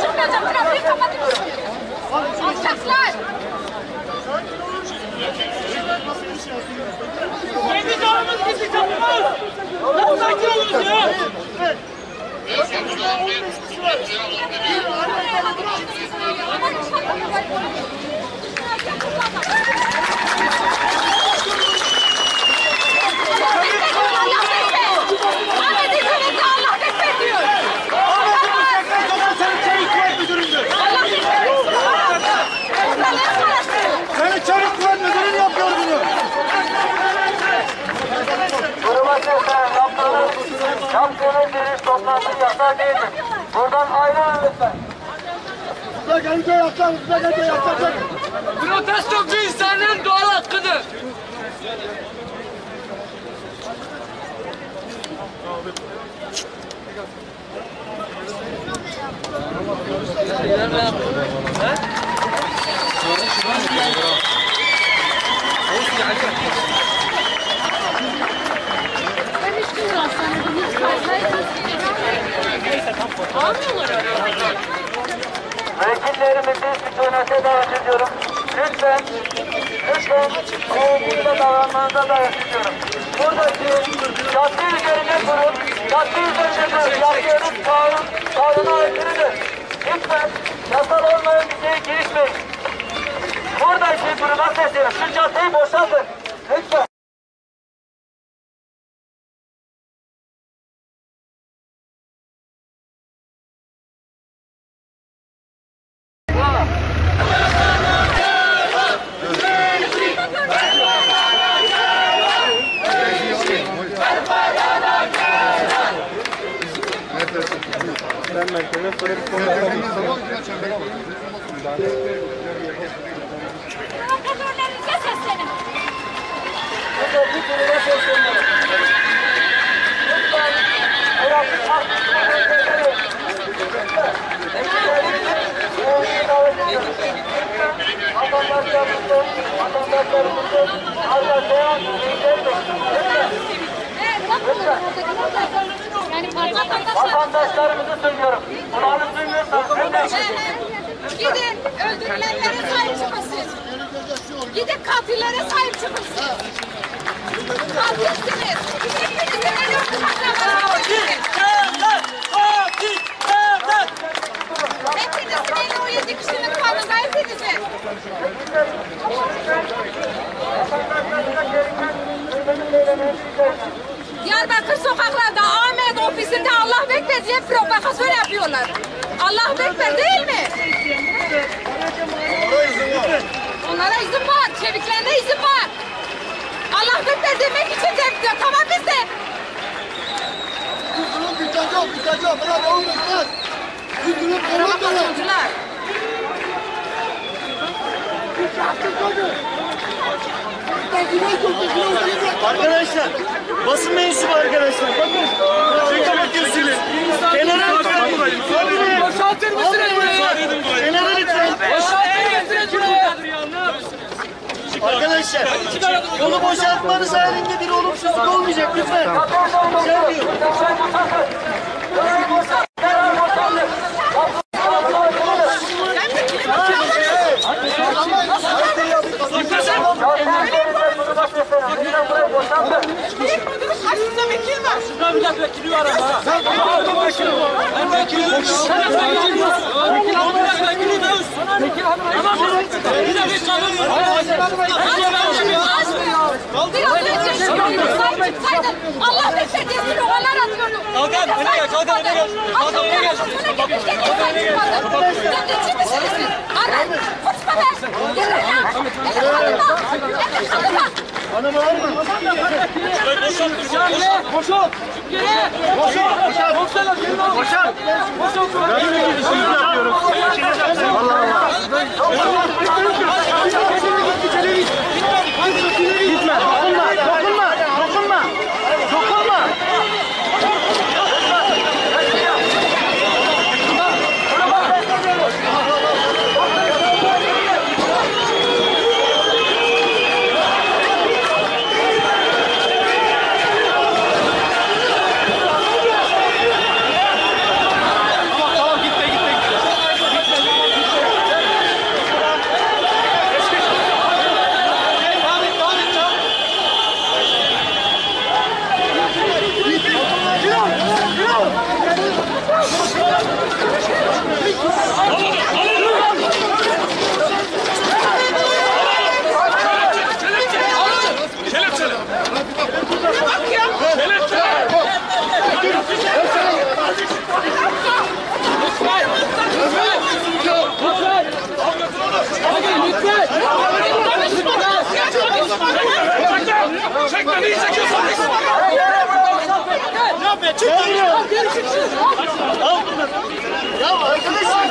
Çıkmayacağım, trafiği kapatıyorsun. Alçaklar. Kendi canımız gitti canımız. Nasıl sakin oluruz ya? Seni çevik kuvvet müdürün yapıyor bunu. Duruma seslen, yaptığınız yürüyüş toplantı yasal değildir. Buradan ayrılın lütfen. Protesto bir insanın doğal hakkıdır. Vekillerimizi sükunete davet ediyorum. Lütfen saygıyla davranmanıza davet ediyorum. Buradaki cadde üzerine kurun, cadde üzerinde yaptığınız kanuna aykırıdır. Lütfen yasal olmayan bir şeye girişmeyin. Buradaki duruma sesleniyorum. Şu caddeyi boşaltın. Lütfen. Ben merkezine sonra bir konu yapalım. Provokatörlerinize seslenin. Buradaki duruma sesleniyorum. Lütfen. Trafik vatandaşlarımızı söylüyorum. Kulağını duymuyorsanız Gidin öldürülenlere sahip çıkın siz. Gidin katillere sahip çıkın siz. Katilsiniz. Hepinizin en öldü katilsiniz. Hepinizin 57 kişinin kanında hepinizin. Diyarbakır sokaklarda Ahmet ofisinde Allah Bekber diye provokasyon yapıyorlar. Allah Bekber değil mi? Onlara izin var. Çeviklerine izin var. Allah Bekber demek için tepkiyor. Tamam biz de. Biteceğim. Bırak oğlum bitmez. Provokasyoncılar. Arkadaşlar, basın mensubu arkadaşlar. Bakın, çekim gözüyle. Kenara lütfen. Boşaltır mısınız burayı? Kenara lütfen. Boşaltır mısınız burayı? Arkadaşlar, yolu boşaltmanız halinde bir olumsuzluk olmayacak lütfen. Rica ediyorum. Karşımda vekil var. Şurada milletvekili var ama. Ben vekilim. Ben vekilim. Sen vekili var. Vekili de üst. Vekil tamam mı? Bir de bir kanun var. Allah Bekber diye sloganlar atıyordu. Kalkan, öne gel, kalkan, öne gel. Kalkan, öne gel. Kalkan, öne gel. Devletçi misiniz siz? Arayın. Konuşma be. Gelin ya. Gelin kanıma. Bana bağırma. Boşalt. Boşalt. Boşalt. Boşalt. Boşalt. Böyle bir işimizi yapıyoruz. Allah Allah. Gitme. Dokunma. Dokunma. Dokunma. Tamam gitme. Neyi çekiyorsun? Ya be çık lan ya. Al bunları. Ya arkadaşlar.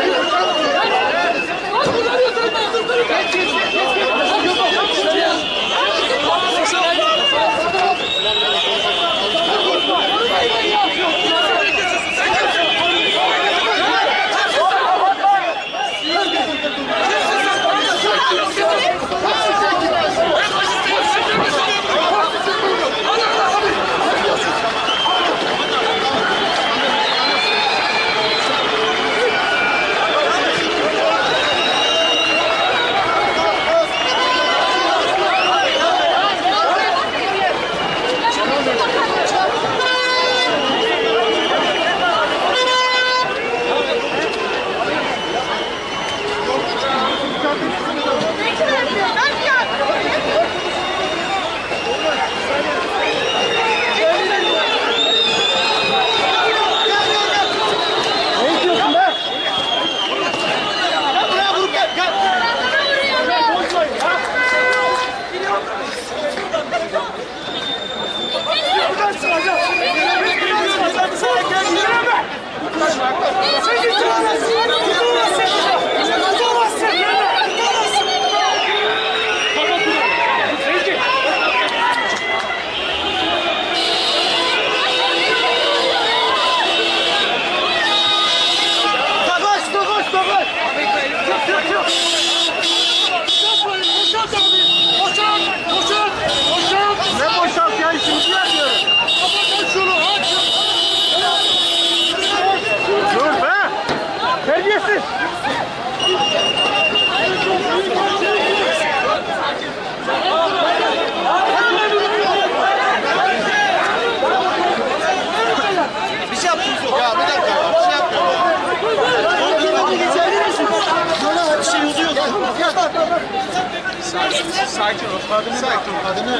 Sakin ol. Sakin ol. Kadını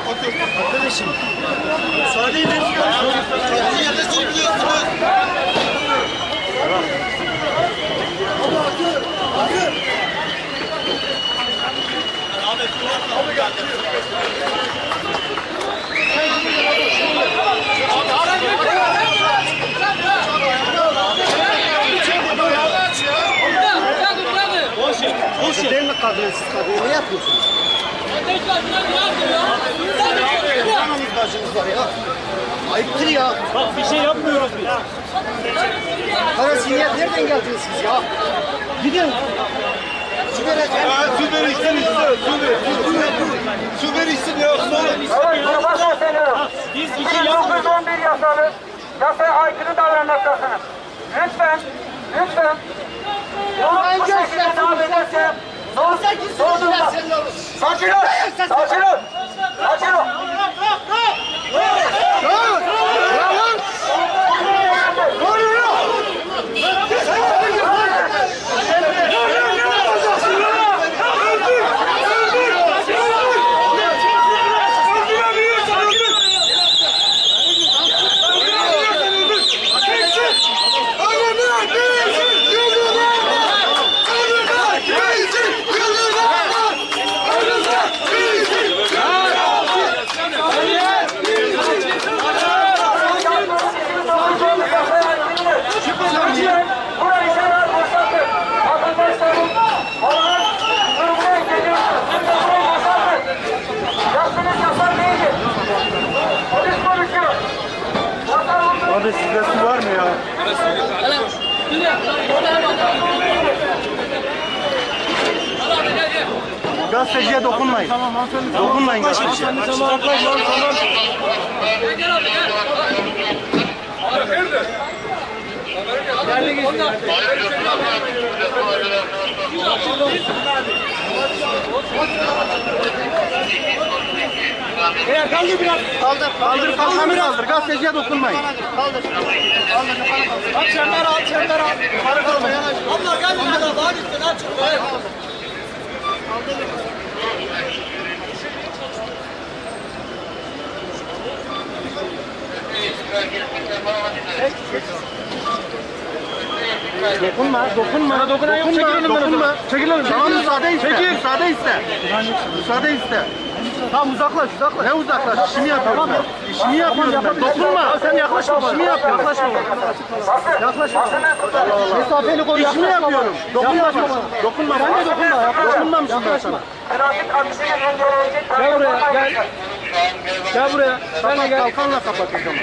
otur. Arkadaşım. Müsaade edin. Kadını yerde sürüyorsunuz. Değil mi kadın? Siz kadını ne yapıyorsunuz? Anamız bacımız var ya. Ayıptır ya. Bak bir şey yapmıyoruz biz. Parası nereden geldiniz siz ya? Gidin. Su vereceğim. Su ver içsin işte. Su ver içsin ya. Evet, gruba sesleniyorum. Biz bir şey yapmıyoruz. 1911 yasalı, yasaya aykırı davranmaktasınız. Lütfen, lütfen. Yolun bu şekilde devam ederse, doğduğunda. Sakin ol, sakin ol, sakin ol. Abi sizde su var mı ya? Gazeteciye dokunmayın. Tamam hanımefendi. Dokunmayın gazeteciye. Tamam. Kaldır biraz. Kaldır kaldır. Gazeteciye dokunmayın. Al çember al. Yukarı kalma yanaş. Abla gel burada. Daha gitsin aç. Dokunma. Dokunan yok. Çekil önümden. Çekil önümden. Tamam müsaade iste. Müsaade iste. Tamam uzaklaş. Ne uzaklaş? İşimi yapıyorum ben. İşimi yapıyorum ben. Dokunma. Sen yaklaşma bana. İşimi yapıyorum. Yaklaşma bana. Yaklaşma. Mesafeli konuş. İşimi yapıyorum. Dokunma bana. Dokunma. Sen de dokunma. Dokunmamışım ben sana. Trafik akışını engelleyecek. Gel buraya. Gel. Gel buraya. Sen de gel. Kalkanla kapat o zaman.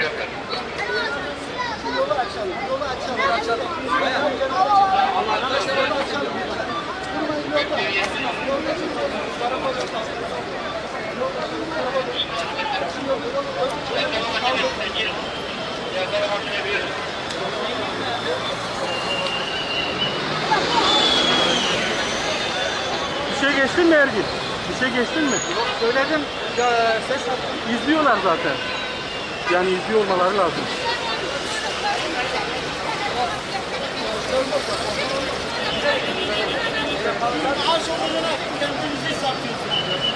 Bir şey geçtin mi Ergin? Bir şey geçtin mi? Yok söyledim. Ya, ses attım. İzliyorlar zaten. Yani izliyor olmaları lazım. Sen az olduğuna kendimizi satıyorsun.